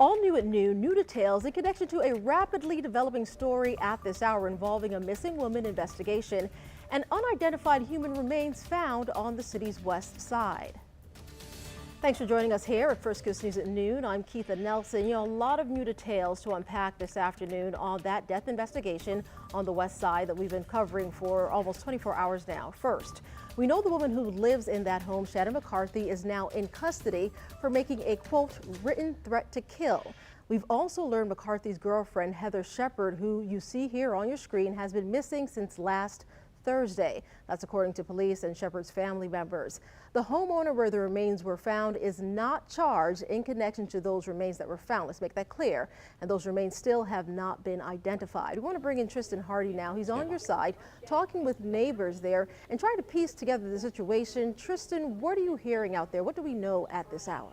All new at noon, new details in connection to a rapidly developing story at this hour involving a missing woman investigation and unidentified human remains found on the city's west side. Thanks for joining us here at First Coast News at noon. I'm Keitha Nelson. A lot of new details to unpack this afternoon on that death investigation on the west side that we've been covering for almost 24 hours now. First, we know the woman who lives in that home, Shannon McCarthy, is now in custody for making a, quote, written threat to kill. We've also learned McCarthy's girlfriend, Heather Shepard, who you see here on your screen, has been missing since last Thursday. That's according to police and Shepard's family members. The homeowner where the remains were found is not charged in connection to those remains that were found. Let's make that clear. And those remains still have not been identified. We want to bring in Tristan Hardy now. He's on your side, talking with neighbors there and trying to piece together the situation. Tristan, what are you hearing out there? What do we know at this hour?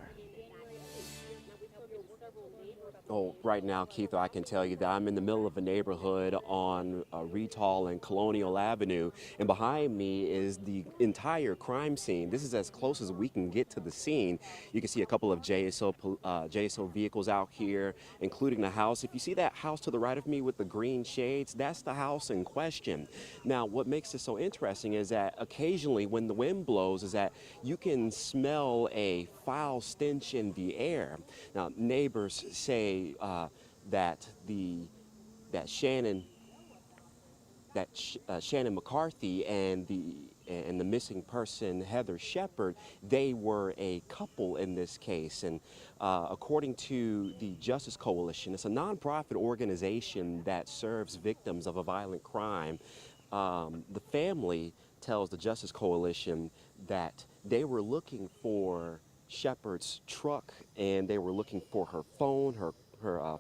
Oh, right now, Keith, I can tell you that I'm in the middle of a neighborhood on Retall and Colonial Avenue, and behind me is the entire crime scene. This is as close as we can get to the scene. You can see a couple of JSO vehicles out here, including the house. If you see that house to the right of me with the green shades, that's the house in question. Now, what makes this so interesting is that occasionally when the wind blows is that you can smell a foul stench in the air. Now, neighbors say that Shannon McCarthy and the missing person Heather Shepard, they were a couple in this case. And according to the Justice Coalition, it's a nonprofit organization that serves victims of a violent crime. The family tells the Justice Coalition that they were looking for Shepard's truck and they were looking for her phone. Her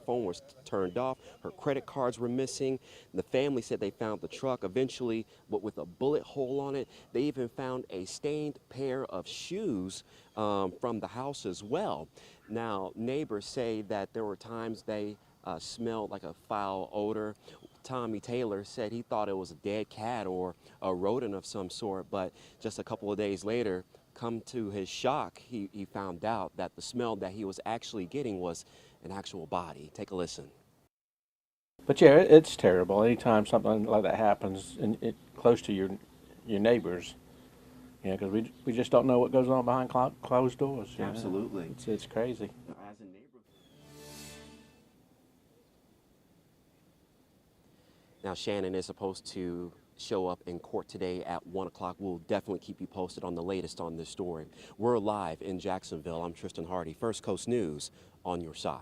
phone was turned off. Her credit cards were missing. The family said they found the truck eventually, but with a bullet hole on it. They even found a stained pair of shoes from the house as well. Now, neighbors say that there were times they smelled like a foul odor. Tommy Taylor said he thought it was a dead cat or a rodent of some sort, but just a couple of days later, come to his shock, he found out that the smell that he was actually getting was an actual body. Take a listen. But yeah, it's terrible. Anytime something like that happens and close to your neighbors, you know, because we just don't know what goes on behind closed doors. Absolutely. It's crazy. As a neighbor. Now, Shannon is supposed to show up in court today at 1 o'clock. We'll definitely keep you posted on the latest on this story. We're live in Jacksonville. I'm Tristan Hardy, First Coast News on your side.